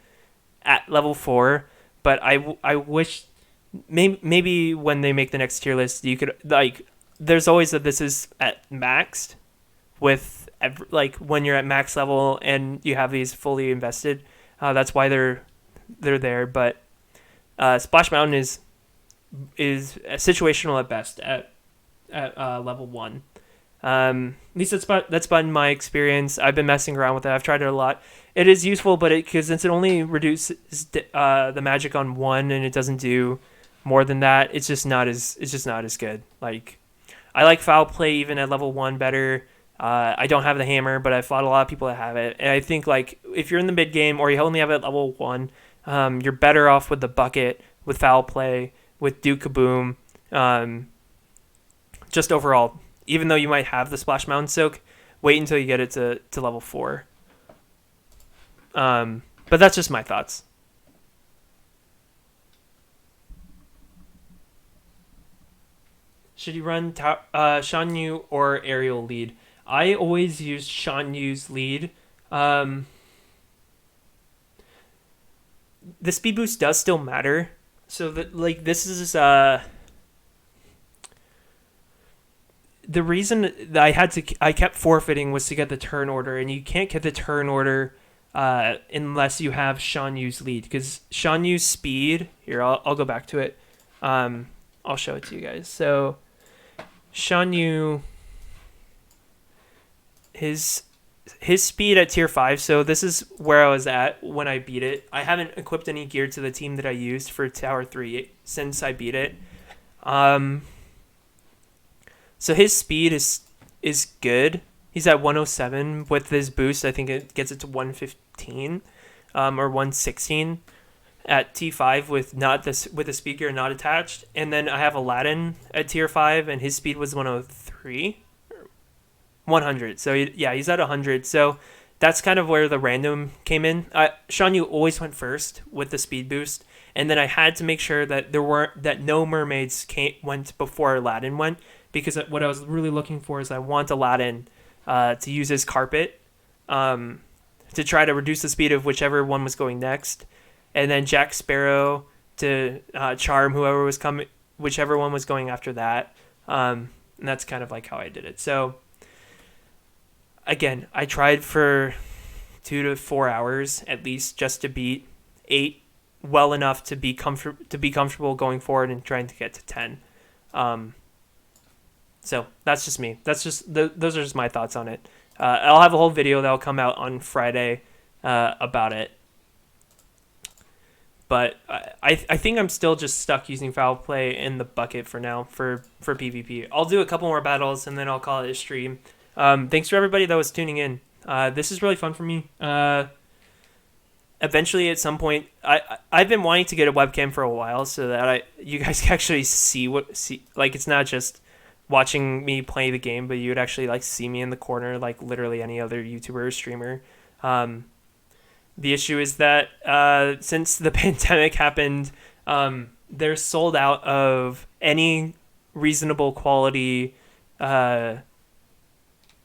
at level 4, but I wish maybe when they make the next tier list, you could, like, there's always that this is at maxed with, like, when you're at max level and you have these fully invested. That's why they're there, but Splash Mountain is situational at best at level 1. At least that's been my experience. I've been messing around with it. I've tried it a lot. It is useful, but since it only reduces the magic on 1 and it doesn't do more than that, it's just not as good. Like, I like Foul Play even at level 1 better. I don't have the hammer, but I've fought a lot of people that have it, and I think, like, if you're in the mid game or you only have it at level 1, you're better off with the bucket, with Foul Play, with Duke Kaboom, just overall. Even though you might have the Splash Mountain Soak, wait until you get it to level 4. But that's just my thoughts. Should you run Shan Yu or Aerial lead? I always use Shan Yu's lead. The speed boost does still matter. So that, like, this is the reason that I kept forfeiting was to get the turn order, and you can't get the turn order unless you have Shan Yu's lead, because Shan Yu's speed, here, I'll go back to it. I'll show it to you guys. So Shan Yu, his speed at tier 5, so this is where I was at when I beat it. I haven't equipped any gear to the team that I used for Tower 3 since I beat it. So his speed is good. He's at 107 with his boost. I think it gets it to 115 or 116 at T5 with a speed gear not attached. And then I have Aladdin at tier 5, and his speed was 103. 100. So yeah, he's at 100. So that's kind of where the random came in. Shan Yu always went first with the speed boost, and then I had to make sure that no mermaids went before Aladdin went, because what I was really looking for is I want Aladdin to use his carpet to try to reduce the speed of whichever one was going next, and then Jack Sparrow to charm whoever was coming, whichever one was going after that. And that's kind of like how I did it. So again, I tried for 2 to 4 hours at least just to beat 8 well enough to be comfortable going forward and trying to get to 10. So that's just me. Those are just my thoughts on it. I'll have a whole video that'll come out on Friday about it. But I think I'm still just stuck using Foul Play in the bucket for now for PvP. I'll do a couple more battles and then I'll call it a stream. Thanks for everybody that was tuning in. This is really fun for me. Eventually, at some point, I've been wanting to get a webcam for a while so that you guys can actually see like, it's not just watching me play the game, but you would actually, like, see me in the corner like literally any other YouTuber or streamer. The issue is that since the pandemic happened, they're sold out of any reasonable quality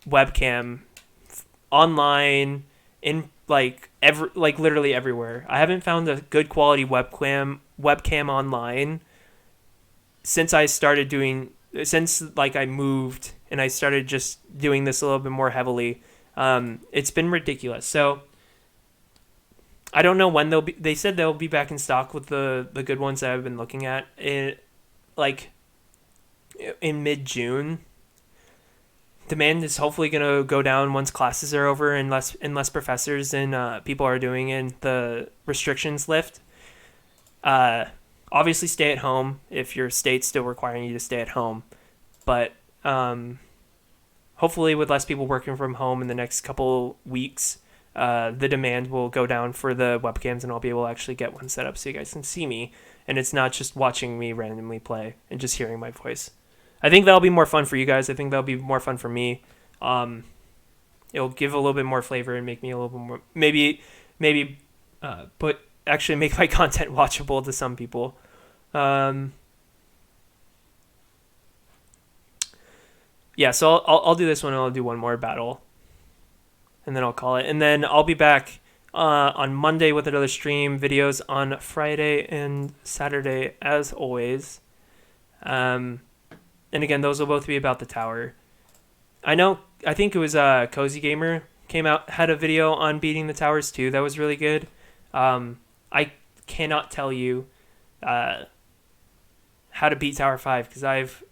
webcam online in literally everywhere. I haven't found a good quality webcam online since I moved and I started just doing this a little bit more heavily. It's been ridiculous. So I don't know when they said they'll be back in stock with the good ones that I've been looking at in mid-June. demand is hopefully going to go down once classes are over and less professors and people are doing it and the restrictions lift. Obviously stay at home if your state's still requiring you to stay at home, but hopefully with less people working from home in the next couple weeks, the demand will go down for the webcams and I'll be able to actually get one set up so you guys can see me and it's not just watching me randomly play and just hearing my voice. I think that'll be more fun for you guys. I think that'll be more fun for me. It'll give a little bit more flavor and make me a little bit more, maybe actually make my content watchable to some people. Yeah, so I'll do this one and I'll do one more battle and then I'll call it. And then I'll be back on Monday with another stream, videos on Friday and Saturday as always. And again, those will both be about the tower. I think it was Cozy Gamer had a video on beating the towers too. That was really good. I cannot tell you how to beat Tower 5 because I've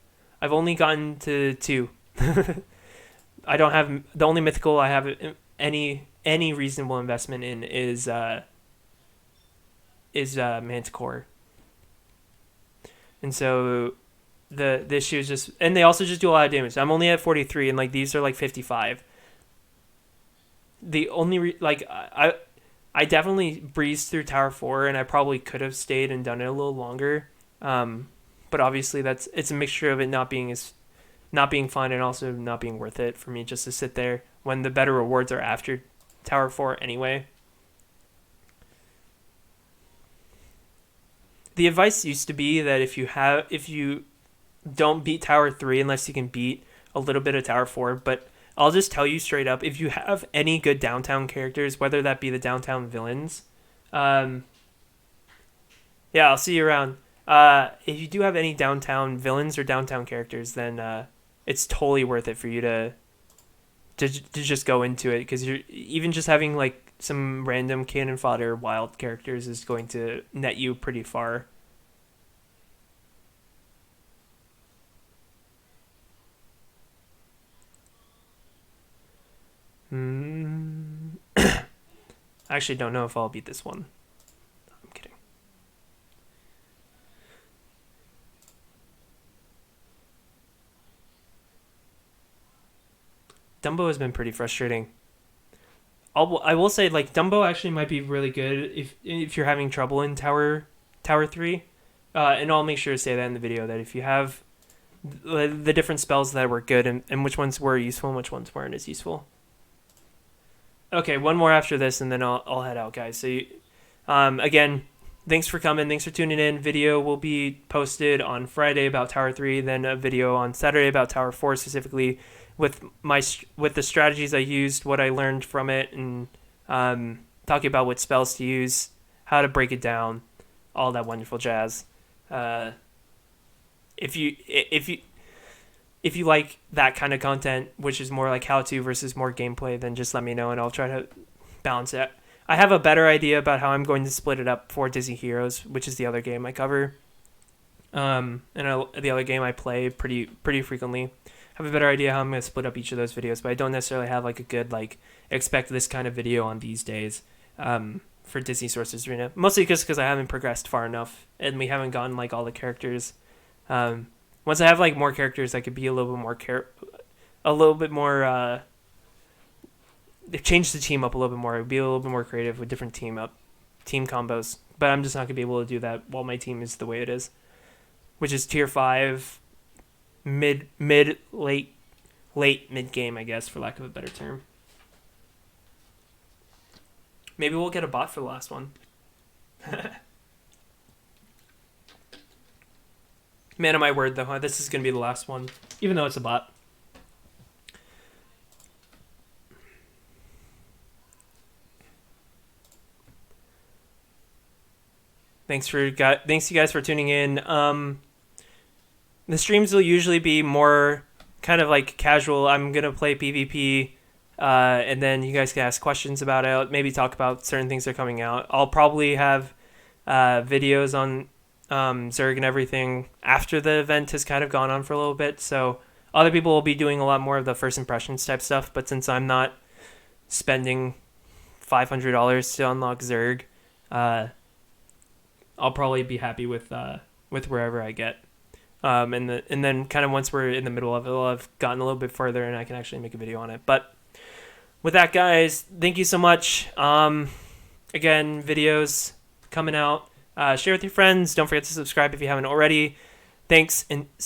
only gotten to 2. I don't have the only mythical I have any reasonable investment in is Manticore. And so the issue is just, and they also just do a lot of damage. I'm only at 43 and like these are like 55. The only I definitely breezed through Tower 4 and I probably could have stayed and done it a little longer. But obviously it's a mixture of it not being fun and also not being worth it for me just to sit there when the better rewards are after Tower 4 anyway. The advice used to be that if you don't beat Tower 3 unless you can beat a little bit of Tower 4, but I'll just tell you straight up, if you have any good downtown characters, whether that be the downtown villains, yeah, I'll see you around. If you do have any downtown villains or downtown characters, then it's totally worth it for you to just go into it, because you're even just having like some random cannon fodder wild characters is going to net you pretty far. I actually don't know if I'll beat this one. I'm kidding. Dumbo has been pretty frustrating. I will say, like, Dumbo actually might be really good if you're having trouble in Tower 3. And I'll make sure to say that in the video, that if you have the different spells that were good and which ones were useful and which ones weren't as useful. Okay, one more after this, and then I'll head out, guys. So, again, thanks for coming. Thanks for tuning in. Video will be posted on Friday about Tower 3, then a video on Saturday about Tower 4 specifically with the strategies I used, what I learned from it, and talking about what spells to use, how to break it down, all that wonderful jazz. If you like that kind of content, which is more like how-to versus more gameplay, then just let me know and I'll try to balance it. I have a better idea about how I'm going to split it up for Disney Heroes, which is the other game I cover. And the other game I play pretty frequently. I have a better idea how I'm going to split up each of those videos, but I don't necessarily have like a good, like, expect this kind of video on these days for Disney Sorcerer's Arena. Mostly just because I haven't progressed far enough and we haven't gotten like all the characters. Once I have like more characters, I could be a little bit more change the team up a little bit more. Be a little bit more creative with different team combos. But I'm just not gonna be able to do that while my team is the way it is, which is tier 5, late mid game, I guess, for lack of a better term. Maybe we'll get a bot for the last one. Man of my word, though, this is going to be the last one, even though it's a bot. Thanks you guys for tuning in. The streams will usually be more kind of like casual. I'm going to play PvP, and then you guys can ask questions about it, maybe talk about certain things that are coming out. I'll probably have videos on Zurg and everything after the event has kind of gone on for a little bit, so Other people will be doing a lot more of the first impressions type stuff, but since I'm not spending $500 to unlock Zurg, I'll probably be happy with wherever I get. And then kind of once we're in the middle of it, I've gotten a little bit further and I can actually make a video on it. But with that, guys, thank you so much. Again, videos coming out. Share with your friends. Don't forget to subscribe if you haven't already. Thanks, and